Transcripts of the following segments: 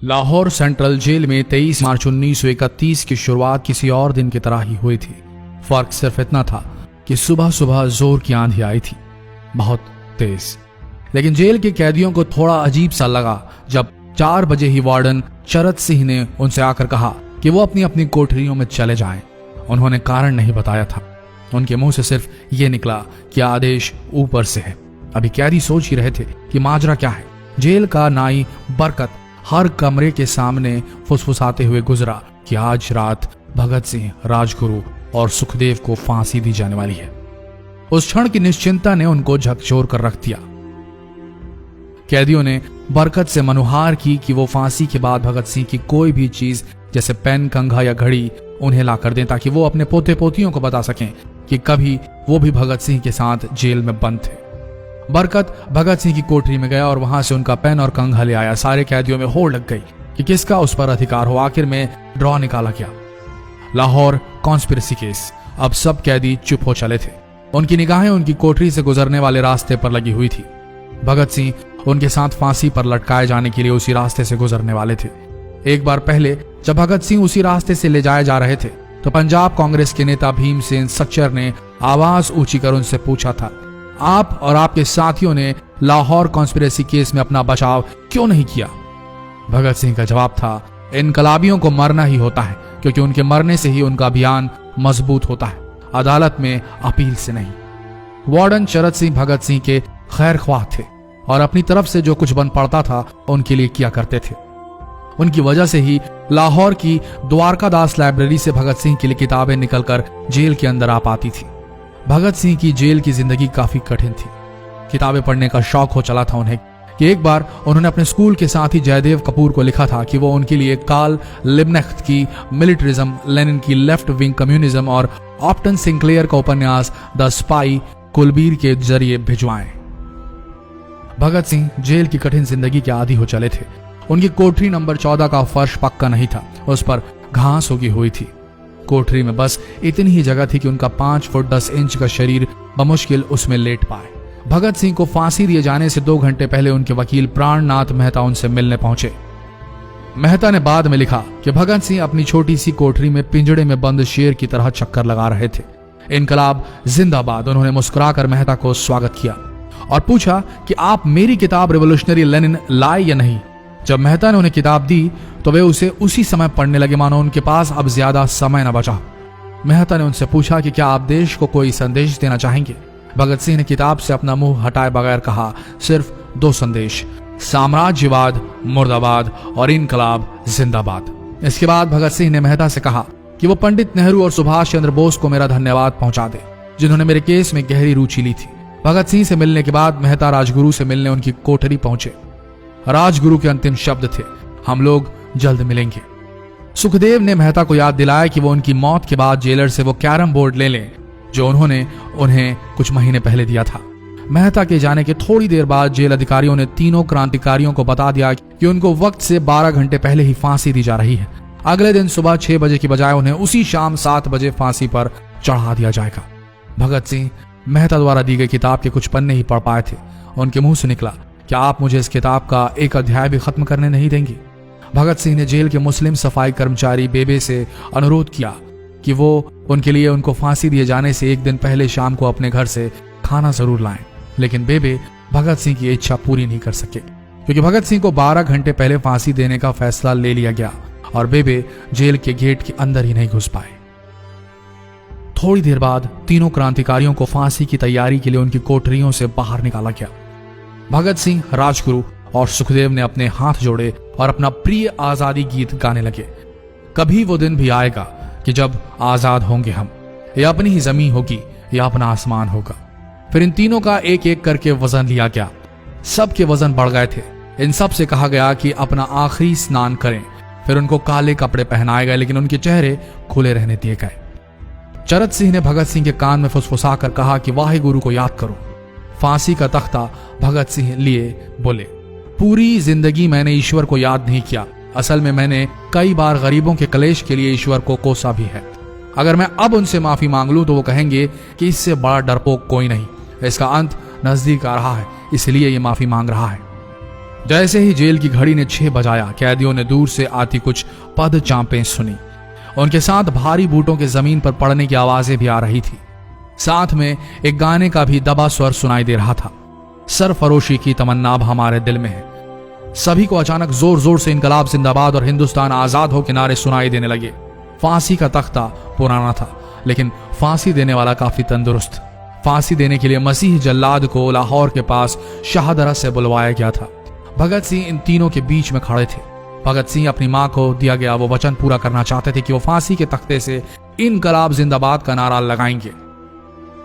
Lahore central jail में 23 मार्च 1931 की शुरुआत किसी और दिन की तरह ही हुई थी। फर्क सिर्फ इतना था कि सुबह सुबह जोर की आंधी आई थी, बहुत तेज। लेकिन जेल के कैदियों को थोड़ा अजीब सा लगा जब 4 बजे ही वार्डन चरत सिंह ने उनसे आकर कहा कि वो अपनी अपनी कोठरियों में चले जाएं। उन्होंने कारण नहीं बताया था। उनके मुंह से सिर्फ ये निकला कि आदेश ऊपर से है। अभी कैदी सोच ही रहे थे कि माजरा क्या है। जेल का नाई बरकत हर कमरे के सामने फुसफुसाते हुए गुजरा कि आज रात भगत सिंह, राजगुरु और सुखदेव को फांसी दी जाने वाली है। उस क्षण की निश्चिंता ने उनको झकझोर कर रख दिया। कैदियों ने बरकत से मनुहार की कि वो फांसी के बाद भगत सिंह की कोई भी चीज जैसे पेन, कंघा या घड़ी उन्हें ला कर दें ताकि वो अपने पोते पोतियों को बता सकें कि कभी वो भी भगत सिंह के साथ जेल में बंद थे। बरकत भगत सिंह की कोठरी में गया और वहां से उनका पेन और कंघा ले आया। सारे कैदियों में होड़ लग गई कि किसका उस पर अधिकार हो। आखिर में ड्रॉ निकाला गया, लाहौर कॉन्स्पिरेसी केस। अब सब कैदी चुप हो चले थे। उनकी निगाहें उनकी कोठरी से गुजरने वाले रास्ते पर लगी हुई थी। भगत सिंह उनके साथ फांसी पर लटकाए जाने के लिए उसी रास्ते से गुजरने वाले थे। एक बार पहले जब भगत सिंह उसी रास्ते से ले जाए जा रहे थे तो पंजाब कांग्रेस के नेता भीमसेन सच्चर ने आवाज ऊंची कर उनसे पूछा था, आप और आपके साथियों ने लाहौर कॉन्स्पिरेसी केस में अपना बचाव क्यों नहीं किया? भगत सिंह का जवाब था, इनकलाबियों को मरना ही होता है क्योंकि उनके मरने से ही उनका अभियान मजबूत होता है, अदालत में अपील से नहीं। वार्डन चरत सिंह भगत सिंह के खैर ख्वाह थे और अपनी तरफ से जो कुछ बन पड़ता था उनके लिए किया करते थे। उनकी वजह से ही लाहौर की द्वारकादास लाइब्रेरी से भगत सिंह के लिए किताबें निकलकर जेल के अंदर आ पाती थी। भगत सिंह की जेल की जिंदगी काफी कठिन थी। किताबें पढ़ने का शौक हो चला था उन्हें कि एक बार उन्होंने अपने स्कूल के साथी जयदेव कपूर को लिखा था कि वो उनके लिए कार्ल लिब्नेख्त की मिलिटरिज्म, लेनिन की लेफ्ट विंग कम्युनिज्म और ऑप्टन सिंक्लेयर का उपन्यास द स्पाई कुलबीर के जरिए भिजवाएं। भगत सिंह जेल की कठिन जिंदगी के आदी हो चले थे। उनकी कोठरी नंबर 14 का फर्श पक्का नहीं था, उस पर घास उगी हुई थी। कोठरी में बस इतनी ही जगह थी कि उनका 5 फुट 10 इंच का शरीर बमुश्किल उसमें लेट पाए। भगत सिंह को फांसी दिए जाने से 2 घंटे पहले उनके वकील प्राणनाथ मेहता उनसे मिलने पहुंचे। मेहता ने बाद में लिखा कि भगत सिंह अपनी छोटी सी कोठरी में पिंजड़े में बंद शेर की तरह चक्कर लगा रहे थे। इनकलाब जिंदाबाद। उन्होंने मुस्कुराकर मेहता को स्वागत किया और पूछा कि आप मेरी किताब रिवोल्यूशनरी लेनिन लाए या नहीं। जब मेहता ने उन्हें किताब दी तो वे उसे उसी समय पढ़ने लगे मानो उनके पास अब ज्यादा समय न बचा। मेहता ने उनसे पूछा कि क्या आप देश को कोई संदेश देना चाहेंगे। भगत सिंह ने किताब से अपना मुंह हटाए बगैर कहा, सिर्फ 2 संदेश, साम्राज्यवाद मुर्दाबाद और इनकलाब जिंदाबाद। इसके बाद भगत सिंह ने मेहता से कहा कि वो पंडित नेहरू और सुभाष चंद्र बोस को मेरा धन्यवाद पहुंचा दे जिन्होंने मेरे केस में गहरी रुचि ली थी। भगत सिंह से मिलने के बाद मेहता राजगुरु से मिलने उनकी कोठरी पहुंचे। राजगुरु के अंतिम शब्द थे, हम लोग जल्द मिलेंगे। सुखदेव ने मेहता को याद दिलाया कि वो उनकी मौत के बाद जेलर से वो कैरम बोर्ड ले लें जो उन्होंने उन्हें कुछ महीने पहले दिया था। मेहता के जाने के थोड़ी देर बाद जेल अधिकारियों ने तीनों क्रांतिकारियों को बता दिया कि उनको वक्त से 12 घंटे पहले ही फांसी दी जा रही है। अगले दिन सुबह 6 बजे की बजाय उन्हें उसी शाम 7 बजे फांसी पर चढ़ा दिया जाएगा। भगत सिंह मेहता द्वारा दी गई किताब के कुछ पन्ने ही पढ़ पाए थे। उनके मुंह से निकला, क्या आप मुझे इस किताब का एक अध्याय भी खत्म करने नहीं देंगे? भगत सिंह ने जेल के मुस्लिम सफाई कर्मचारी बेबे से अनुरोध किया कि वो उनके लिए उनको फांसी दिए जाने से 1 दिन पहले शाम को अपने घर से खाना जरूर लाएं। लेकिन बेबे भगत सिंह की इच्छा पूरी नहीं कर सके क्योंकि भगत सिंह को 12 घंटे पहले फांसी देने का फैसला ले लिया गया और बेबे जेल के गेट के अंदर ही नहीं घुस पाए। थोड़ी देर बाद तीनों क्रांतिकारियों को फांसी की तैयारी के लिए उनकी कोठरियों से बाहर निकाला गया। भगत सिंह, राजगुरु और सुखदेव ने अपने हाथ जोड़े और अपना प्रिय आजादी गीत गाने लगे। कभी वो दिन भी आएगा कि जब आजाद होंगे हम, या अपनी ही जमीन होगी या अपना आसमान होगा। फिर इन तीनों का एक एक करके वजन लिया गया। सबके वजन बढ़ गए थे। इन सब से कहा गया कि अपना आखिरी स्नान करें। फिर उनको काले कपड़े पहनाए गए लेकिन उनके चेहरे खुले रहने दिए गए। चरत सिंह ने भगत सिंह के कान में फुसफुसा कर कहा कि वाहे गुरु को याद करो। फांसी का तख्ता भगत सिंह लिए बोले, पूरी जिंदगी मैंने ईश्वर को याद नहीं किया। असल में मैंने कई बार गरीबों के कलेश के लिए ईश्वर को कोसा भी है। अगर मैं अब उनसे माफी मांग लूं तो वो कहेंगे कि इससे बड़ा डरपोक कोई नहीं। इसका अंत नजदीक आ रहा है, इसलिए ये माफी मांग रहा है। जैसे ही जेल की घड़ी ने 6 बजाया, कैदियों ने दूर से आती कुछ पद चांपें सुनी। उनके साथ भारी बूटों के जमीन पर पड़ने की आवाजें भी आ रही थी। साथ में एक गाने का भी दबा स्वर सुनाई दे रहा था। सरफरोशी की तमन्ना अब हमारे दिल में है। सभी को अचानक जोर जोर से इनकलाब जिंदाबाद और हिंदुस्तान आजाद हो के नारे सुनाई देने लगे। फांसी का तख्ता पुराना था, लेकिन फांसी देने वाला काफी तंदुरुस्त। फांसी देने के लिए मसीह जल्लाद को लाहौर के पास शाहदरा से बुलवाया गया था। भगत सिंह इन तीनों के बीच में खड़े थे। भगत सिंह अपनी मां को दिया गया वो वचन पूरा करना चाहते थे कि वो फांसी के तख्ते से इनकलाब जिंदाबाद का नारा लगाएंगे।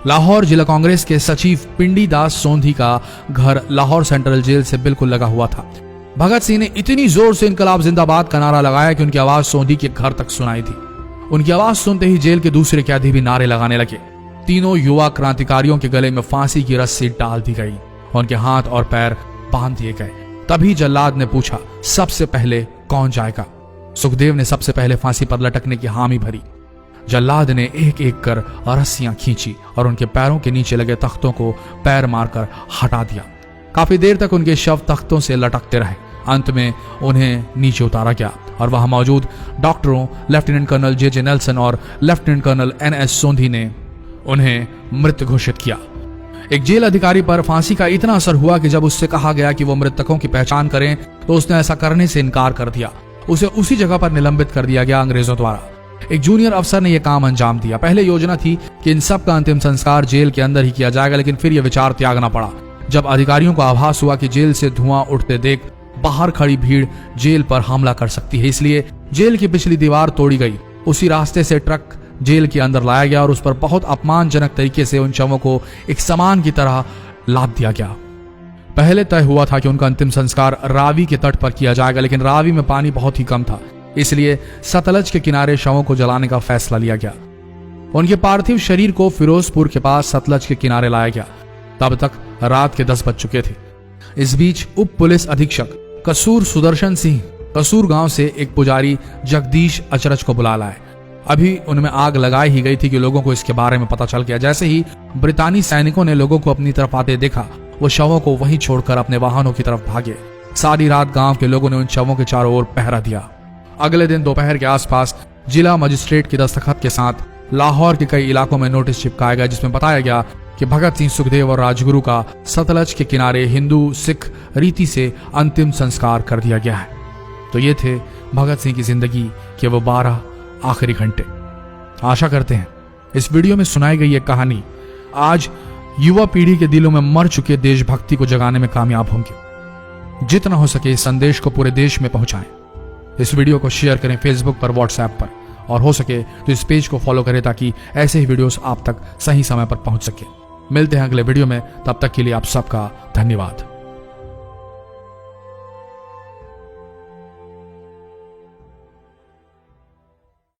लाहौर जिला कांग्रेस के सचिव पिंडी दास सोंधी का घर लाहौर सेंट्रल जेल से बिल्कुल लगा हुआ था। भगत सिंह ने इतनी जोर से इनकलाब जिंदाबाद का नारा लगाया कि उनकी आवाज सोंधी के घर तक सुनाई थी। उनकी आवाज सुनते ही जेल के दूसरे कैदी भी नारे लगाने लगे। तीनों युवा क्रांतिकारियों के गले में फांसी की रस्सी डाल दी गई, उनके हाथ और पैर बांध दिए गए। तभी जल्लाद ने पूछा, सबसे पहले कौन जाएगा? सुखदेव ने सबसे पहले फांसी पर लटकने की हामी भरी। जल्लाद ने एक एक कर रस्सियां खींची और उनके पैरों के नीचे लगे तख्तों को पैर मारकर हटा दिया। काफी देर तक उनके शव तख्तों से लटकते रहे। अंत में उन्हें नीचे उतारा गया और वहां मौजूद डॉक्टरों लेफ्टिनेंट कर्नल जे नेल्सन और लेफ्टिनेंट कर्नल NS सोंधी ने उन्हें मृत घोषित किया। एक जेल अधिकारी पर फांसी का इतना असर हुआ कि जब उससे कहा गया कि वो मृतकों की पहचान करें तो उसने ऐसा करने से इनकार कर दिया। उसे उसी जगह पर निलंबित कर दिया गया अंग्रेजों द्वारा। एक जूनियर अफसर ने यह काम अंजाम दिया। पहले योजना थी कि इन सब का अंतिम संस्कार जेल के अंदर ही किया जाएगा, लेकिन फिर यह विचार त्यागना पड़ा जब अधिकारियों को आभास हुआ कि जेल से धुआं उठते देख बाहर खड़ी भीड़ जेल पर हमला कर सकती है। इसलिए जेल की पिछली दीवार तोड़ी गई। उसी रास्ते से ट्रक जेल के अंदर लाया गया और उस पर बहुत अपमानजनक तरीके से उन शवों को एक सामान की तरह लाद दिया गया। पहले तय हुआ था कि उनका अंतिम संस्कार रावी के तट पर किया जाएगा, लेकिन रावी में पानी बहुत ही कम था, इसलिए सतलज के किनारे शवों को जलाने का फैसला लिया गया। उनके पार्थिव शरीर को फिरोजपुर के पास सतलज के किनारे लाया गया। तब तक रात के 10 बज चुके थे। इस बीच उप पुलिस अधीक्षक कसूर सुदर्शन सिंह कसूर गांव से एक पुजारी जगदीश अचरज को बुला लाए। अभी उनमें आग लगाई ही गई थी कि लोगों को इसके बारे में पता चल गया। जैसे ही ब्रितानी सैनिकों ने लोगों को अपनी तरफ आते देखा, वो शवों को वहीं छोड़कर अपने वाहनों की तरफ भागे। सारी रात गांव के लोगों ने उन शवों के चारों ओर पहरा दिया। अगले दिन दोपहर के आसपास जिला मजिस्ट्रेट के दस्तखत के साथ लाहौर के कई इलाकों में नोटिस चिपकाया गया, जिसमें बताया गया कि भगत सिंह, सुखदेव और राजगुरु का सतलज के किनारे हिंदू सिख रीति से अंतिम संस्कार कर दिया गया है। तो ये थे भगत सिंह की जिंदगी के वो 12 आखिरी घंटे। आशा करते हैं इस वीडियो में सुनाई गई ये कहानी आज युवा पीढ़ी के दिलों में मर चुके देशभक्ति को जगाने में कामयाब होंगे। जितना हो सके इस संदेश को पूरे देश में पहुंचाएं। इस वीडियो को शेयर करें फेसबुक पर, व्हाट्सएप पर, और हो सके तो इस पेज को फॉलो करें ताकि ऐसे ही वीडियोस आप तक सही समय पर पहुंच सके। मिलते हैं अगले वीडियो में, तब तक के लिए आप सबका धन्यवाद।